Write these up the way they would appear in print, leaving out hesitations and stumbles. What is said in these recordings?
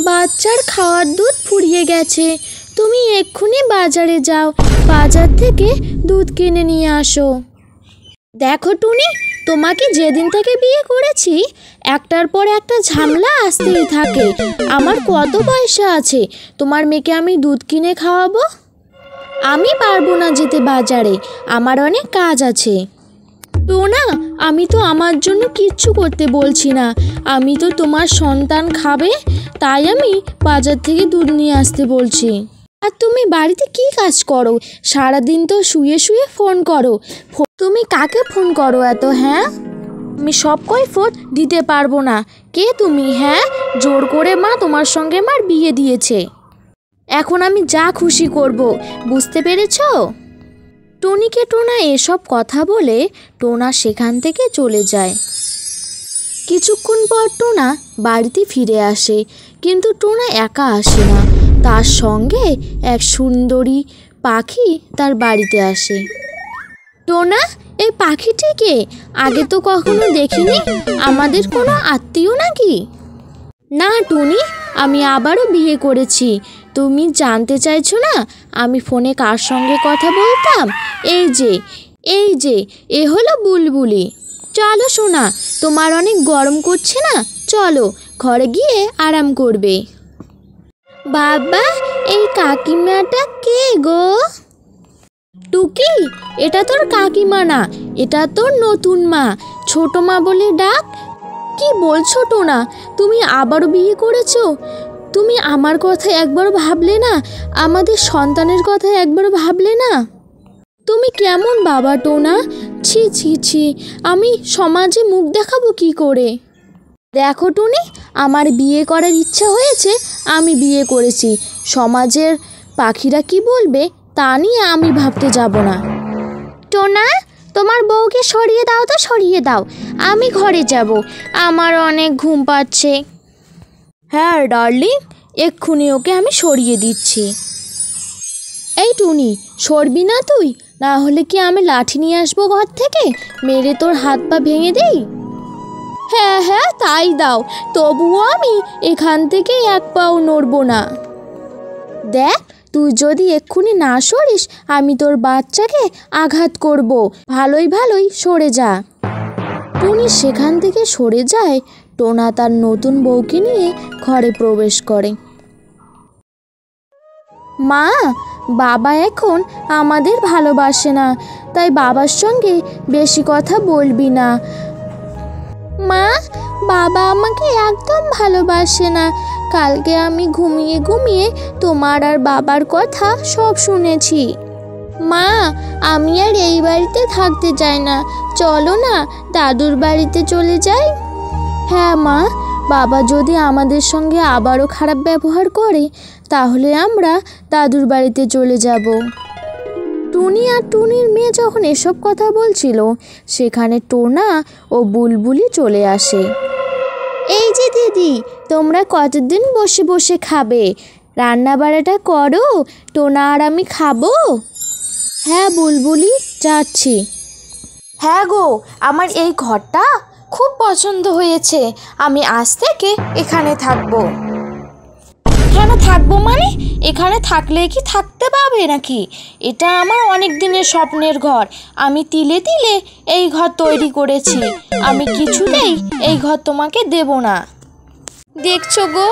বাচ্চার খাওয়ার দুধ ফুরিয়ে গেছে, তুমি এক্ষুনি বাজারে যাও, বাজার থেকে দুধ কিনে নিয়ে আসো। দেখো টুনি, তোমাকে যেদিন থেকে বিয়ে করেছি একটার পর একটা ঝামেলা আসতেই থাকে। আমার কত পয়সা আছে, তোমার মেয়েকে আমি দুধ কিনে খাওয়াবো? আমি পারবো না যেতে বাজারে, আমার অনেক কাজ আছে। টোনা, আমি তো আমার জন্য কিচ্ছু করতে বলছি না, আমি তো তোমার সন্তান খাবে, তাই আমি বাজার থেকে দুধ নিয়ে আসতে বলছি। আর তুমি বাড়িতে কি কাজ করো? সারাদিন তো শুয়ে শুয়ে ফোন করো। তুমি কাকে ফোন করো এত? হ্যাঁ, আমি সব কৈফিয়ত দিতে পারবো না। কে তুমি? হ্যাঁ, জোর করে মা তোমার সঙ্গে আমার বিয়ে দিয়েছে, এখন আমি যা খুশি করব, বুঝতে পেরেছো? টুনিকে টোনা এসব কথা বলে টোনা সেখান থেকে চলে যায়। কিছুক্ষণ পর টোনা বাড়িতে ফিরে আসে, কিন্তু টোনা একা আসে না, তার সঙ্গে এক সুন্দরী পাখি তার বাড়িতে আসে। টোনা, এই পাখিটিকে আগে তো কখনো দেখিনি, আমাদের কোনো আত্মীয় নাকি? না টুনি, আমি আবারও বিয়ে করেছি। তুমি জানতে চাইছো না আমি ফোনে কার সঙ্গে কথা বলতাম? এই যে এ হলো বুলবুলি। চলো সোনা, তোমার অনেক গরম করছে না, চলো ঘরে গিয়ে আরাম করবে। বাবা, এই কাকিমাটা কে গো? টুকি, এটা তোর কাকিমা না, এটা তোর নতুন মা, ছোট মা বলে ডাক। কি বলছো টোনা, তুমি আবারও বিয়ে করেছো? তুমি আমার কথা একবার ভাবলে না? আমাদের সন্তানের কথা একবার ভাবলে না? তুমি কেমন বাবা টোনা? ছি ছি ছি, আমি সমাজে মুখ দেখাবো কি করে? দেখো টুনি, আমার বিয়ে করার ইচ্ছা হয়েছে, আমি বিয়ে করেছি। সমাজের পাখিরা কি বলবে তা নিয়ে আমি ভাবতে যাব না। টোনা, তোমার বউকে সরিয়ে দাও তো, সরিয়ে দাও, আমি ঘরে যাব, আমার অনেক ঘুম পাচ্ছে। হ্যাঁ ডার্লিং, এক্ষুনি ওকে আমি সরিয়ে দিচ্ছি। এই টুনি, সরবি না তুই? না হলে কি আমি লাঠি নিয়ে আসবো ঘর থেকে, মেরে তোর হাত পা ভেঙে দেই? হ্যাঁ হ্যাঁ, তাই দাও, তবুও আমি এখান থেকে এক পাও নড়বো না। দেখ, তুই যদি এক্ষুনি না সরিস আমি তোর বাচ্চাকে আঘাত করব, ভালোই ভালোই সরে যা। টুনি সেখান থেকে সরে যায়। টোনা তার নতুন বউকে নিয়ে ঘরে প্রবেশ করে। মা, বাবা এখন আমাদের ভালোবাসে না, তাই বাবার সঙ্গে বেশি কথা বলবি না। মা, বাবা আমাকে একদম ভালোবাসে না, কালকে আমি ঘুমিয়ে ঘুমিয়ে তোমার আর বাবার কথা সব শুনেছি। মা, আমি আর এই বাড়িতে থাকতে চাই না, চলো না দাদুর বাড়িতে চলে যাই। হ্যাঁ মা, বাবা যদি আমাদের সঙ্গে আবারও খারাপ ব্যবহার করে তাহলে আমরা দাদুর বাড়িতে চলে যাব। টুনি আর টুনির মেয়ে যখন এসব কথা বলছিল সেখানে টোনা ও বুলবুলি চলে আসে। এই যে দিদি, তোমরা কতদিন বসে বসে খাবে? রান্না বাড়াটা করো, টোনা আর আমি খাবো। হ্যাঁ বুলবুলি, যাচ্ছি। হ্যাঁ গো, আমার এই ঘরটা খুব পছন্দ হয়েছে, আমি আজ থেকে এখানে থাকবো। কেন থাকবো মানে? এখানে থাকলে কি থাকতে পাবে নাকি? এটা আমার অনেক দিনের স্বপ্নের ঘর, আমি তিলে তিলে এই ঘর তৈরি করেছি, আমি কিছুতেই এই ঘর তোমাকে দেব না। দেখছো গো,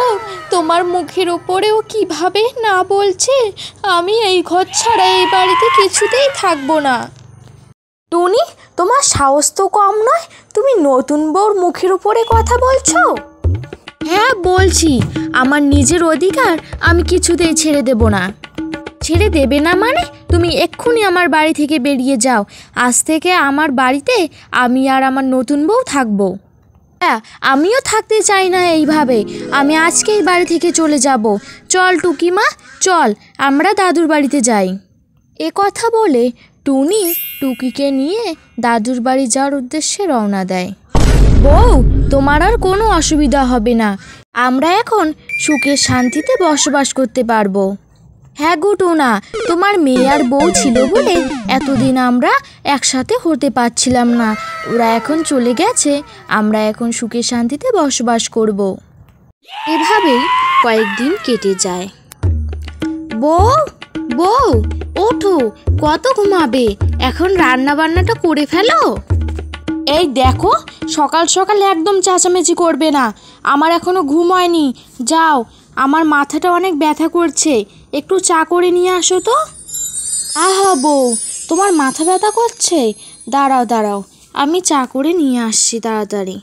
তোমার মুখের ওপরেও কিভাবে না বলছে, আমি এই ঘর ছাড়া এই বাড়িতে কিছুতেই থাকবো না। টুনি, তোমার সাহস তো কম নয়, তুমি নতুন বউর মুখের উপরে কথা বলছো? হ্যাঁ বলছি, আমার নিজের অধিকার আমি কিছুতেই ছেড়ে দেব না। ছেড়ে দেবে না মানে? তুমি এক্ষুনি আমার বাড়ি থেকে বেরিয়ে যাও, আজ থেকে আমার বাড়িতে আমি আর আমার নতুন বউ থাকবো। হ্যাঁ, আমিও থাকতে চাই না এইভাবে, আমি আজকেই বাড়ি থেকে চলে যাব। চল টুকিমা, চল আমরা দাদুর বাড়িতে যাই। এ কথা বলে টুনি টুকিকে নিয়ে দাদুর বাড়ি যাওয়ার উদ্দেশ্যে রওনা দেয়। বউ, তোমার আর কোনো অসুবিধা হবে না, আমরা এখন সুখে শান্তিতে বসবাস করতে পারবো। হ্যাঁ গো টোনা, তোমার মেয়ে আর বউ ছিল বলে এতদিন আমরা একসাথে হতে পারছিলাম না, ওরা এখন চলে গেছে, আমরা এখন সুখে শান্তিতে বসবাস করব। এভাবেই কয়েকদিন কেটে যায়। বউ, বউ, ওঠো, কত ঘুমাবে? এখন রান্না বান্নাটা করে ফেলো। এই দেখো, সকাল সকাল একদম চেঁচামেচি করবে না। আমার এখনো ঘুম হয়নি। যাও, আমার মাথাটা অনেক ব্যথা করছে, একটু চা করে নিয়ে আসো তো। আহা বউ, তোমার মাথা ব্যথা করছে? দাঁড়াও দাঁড়াও, আমি চা করে নিয়ে আসছি তাড়াতাড়ি।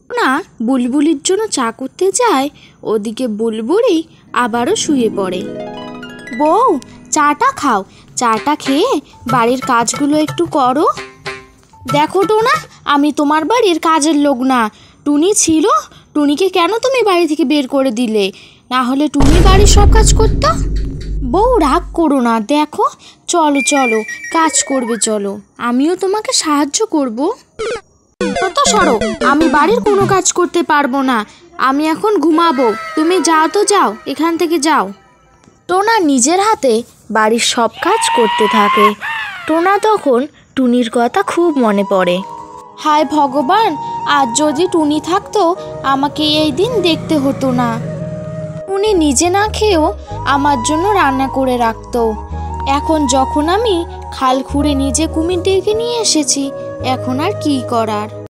না, বুলবুলির জন্য চা করতে যায়, ওদিকে বুলবুলি আবারও শুয়ে পড়ে। বউ, চাটা খাও, চাটা খেয়ে বাড়ির কাজগুলো একটু করো। দেখো টোনা, আমি তোমার বাড়ির কাজের লোক না। টুনি ছিল, টুনিকে কেন তুমি বাড়ি থেকে বের করে দিলে? না হলে টুনি বাড়ির সব কাজ করতো। বউ, রাগ করো না, দেখো, চলো চলো, কাজ করবে চলো, আমিও তোমাকে সাহায্য করব। কত সরো, আমি বাড়ির কোনো কাজ করতে পারবো না। আমি এখন ঘুমাবো, তুমি যাও তো, যাও, এখান থেকে যাও। টোনা নিজের হাতে বাড়ির সব কাজ করতে থাকে। টোনা তখন টুনির কথা খুব মনে পড়ে। হায় ভগবান, আজ যদি টুনি থাকতো, আমাকে এই দিন দেখতে হতো না। টুনি নিজে না খেয়েও আমার জন্য রান্না করে রাখতো। এখন যখন আমি খাল খুঁড়ে নিজে কুমির ডেকে নিয়ে এসেছি, এখন আর কি করার।